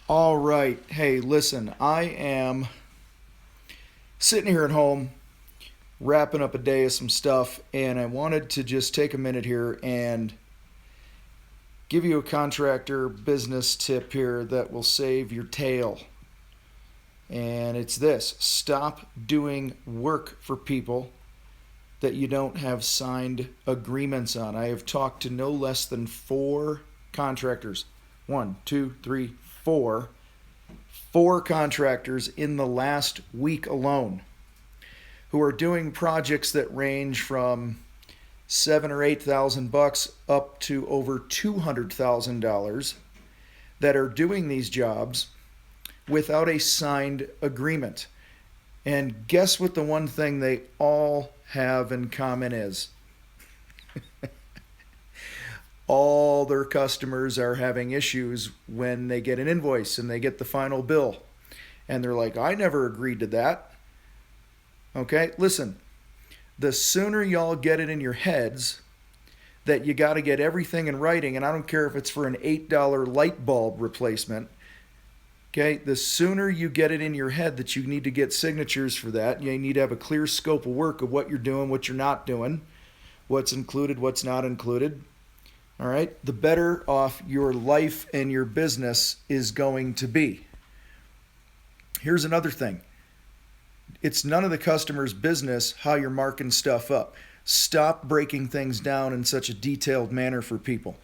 All right. Hey, listen, I am sitting here at home wrapping up a day of some stuff, and I wanted to just take a minute here and give you a contractor business tip here that will save your tail. And it's this: stop doing work for people that you don't have signed agreements on. I have talked to no less than four contractors. One, two, three, four. Four contractors in the last week alone who are doing projects that range from $7,000 or $8,000 up to over $200,000 that are doing these jobs without a signed agreement. And guess what the one thing they all have in common is? All their customers are having issues when they get an invoice and they get the final bill. And they're like, I never agreed to that. Okay, listen, the sooner y'all get it in your heads that you got to get everything in writing, and I don't care if it's for an $8 light bulb replacement, okay, the sooner you get it in your head that you need to get signatures for that, you need to have a clear scope of work of what you're doing, what you're not doing, what's included, what's not included. All right, the better off your life and your business is going to be. Here's another thing. It's none of the customer's business how you're marking stuff up. Stop breaking things down in such a detailed manner for people.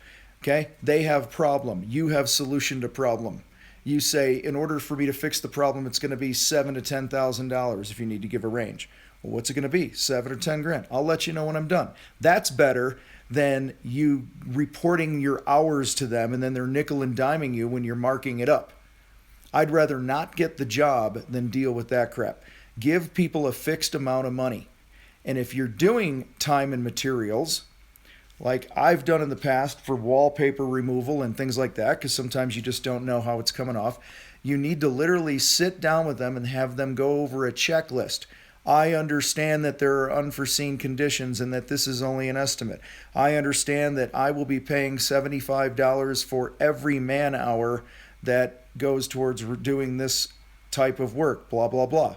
Okay? They have problem. You have solution to problem. You say, in order for me to fix the problem, it's going to be $7,000 to $10,000 if you need to give a range. Well, what's it going to be? 7 or 10 grand. I'll let you know when I'm done. That's better than you reporting your hours to them and then they're nickel and diming you when you're marking it up. I'd rather not get the job than deal with that crap. Give people a fixed amount of money. And if you're doing time and materials, like I've done in the past for wallpaper removal and things like that, because sometimes you just don't know how it's coming off, you need to literally sit down with them and have them go over a checklist. I understand that there are unforeseen conditions and that this is only an estimate. I understand that I will be paying $75 for every man hour that goes towards doing this type of work, blah, blah, blah.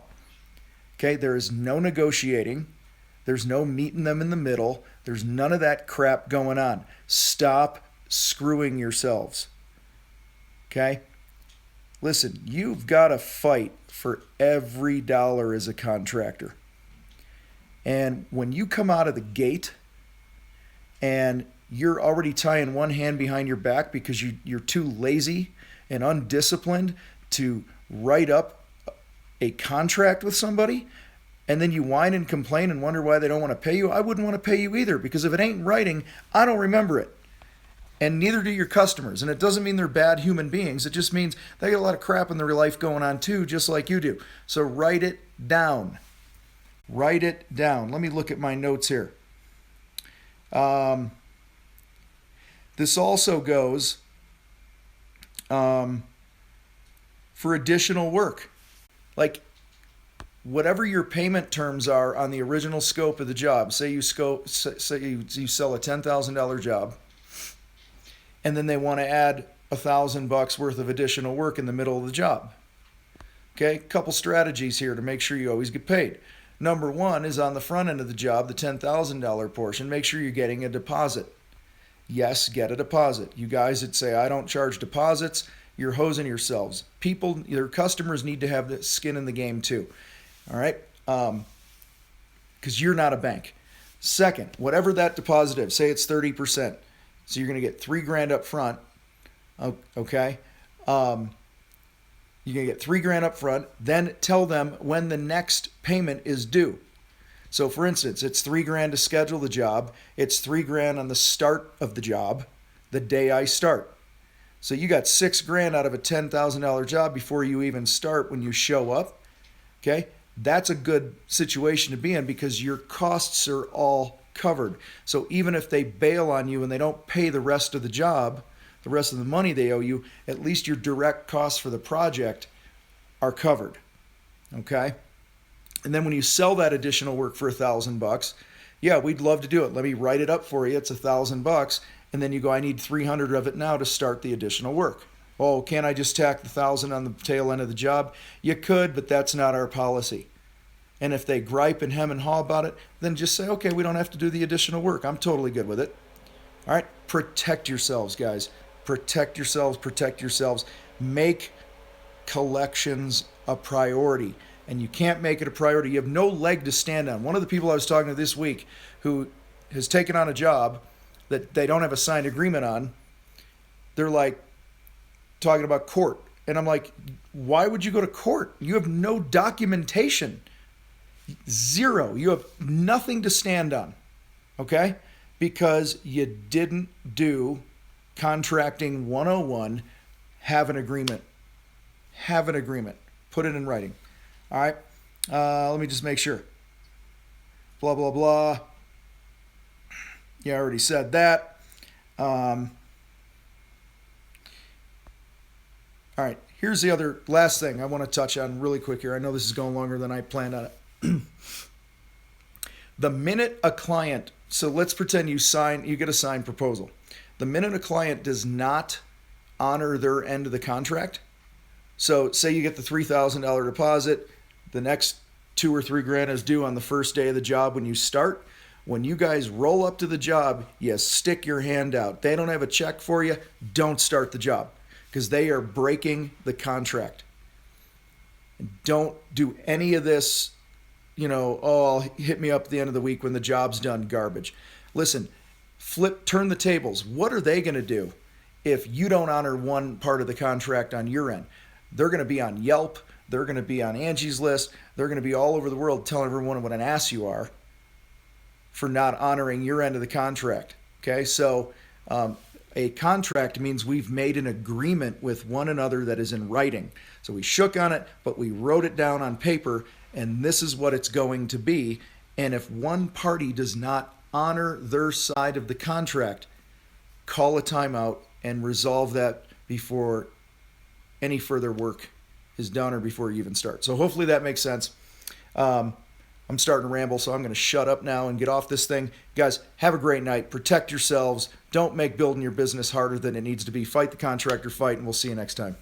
Okay, there is no negotiating. There's no meeting them in the middle. There's none of that crap going on. Stop screwing yourselves. Okay? Listen, you've got to fight for every dollar as a contractor. And when you come out of the gate and you're already tying one hand behind your back because you're too lazy and undisciplined to write up a contract with somebody, and then you whine and complain and wonder why they don't want to pay you, I wouldn't want to pay you either, because if it ain't in writing, I don't remember it. And neither do your customers. And it doesn't mean they're bad human beings. It just means they got a lot of crap in their life going on too, just like you do. So write it down. Write it down. Let me look at my notes here. This also goes for additional work. Like, whatever your payment terms are on the original scope of the job, say you sell a $10,000 job, and then they want to add $1,000 worth of additional work in the middle of the job. Okay, couple strategies here to make sure you always get paid. Number one is on the front end of the job, the $10,000 portion, make sure you're getting a deposit. Yes, get a deposit. You guys that say, I don't charge deposits, you're hosing yourselves. People, your customers need to have the skin in the game too. All right? Because you're not a bank. Second, whatever that deposit is, say it's 30%. So you're going to get $3,000 up front. Okay? You're going to get $3,000 up front. Then tell them when the next payment is due. So for instance, it's $3,000 to schedule the job. It's $3,000 on the start of the job, the day I start. So you got $6,000 out of a $10,000 job before you even start when you show up. Okay? That's a good situation to be in because your costs are all covered. So even if they bail on you and they don't pay the rest of the job, the rest of the money they owe you, at least your direct costs for the project are covered. Okay? And then when you sell that additional work for $1,000, yeah, we'd love to do it. Let me write it up for you. It's $1,000. And then you go, I need 300 of it now to start the additional work. Oh, can't I just tack the 1,000 on the tail end of the job? You could, but that's not our policy. And if they gripe and hem and haw about it, then just say, okay, we don't have to do the additional work. I'm totally good with it. All right, protect yourselves, guys. Protect yourselves, protect yourselves. Make collections a priority. And you can't make it a priority. You have no leg to stand on. One of the people I was talking to this week who has taken on a job that they don't have a signed agreement on, they're like talking about court. And I'm like, why would you go to court? You have no documentation. Zero. You have nothing to stand on. Okay? Because you didn't do contracting 101. Have an agreement. Have an agreement. Put it in writing. All right. Let me just make sure. Blah, blah, blah. Yeah, I already said that. All right. Here's the other last thing I want to touch on really quick here. I know this is going longer than I planned on it. The minute a client, so let's pretend you get a signed proposal. The minute a client does not honor their end of the contract, so say you get the $3,000 deposit, the next $2 or $3 grand is due on the first day of the job when you start. When you guys roll up to the job, you stick your hand out. They don't have a check for you, don't start the job because they are breaking the contract. And don't do any of this, oh, hit me up at the end of the week when the job's done garbage. Listen, turn the tables. What are they going to do if you don't honor one part of the contract on your end? They're going to be on Yelp. They're going to be on Angie's List. They're going to be all over the world telling everyone what an ass you are for not honoring your end of the contract. Okay, so a contract means we've made an agreement with one another that is in writing. So we shook on it, but we wrote it down on paper, and this is what it's going to be. And if one party does not honor their side of the contract, call a timeout and resolve that before any further work is done or before you even start. So hopefully that makes sense. I'm starting to ramble, so I'm going to shut up now and get off this thing. Guys, have a great night. Protect yourselves. Don't make building your business harder than it needs to be. Fight the contractor fight, and we'll see you next time.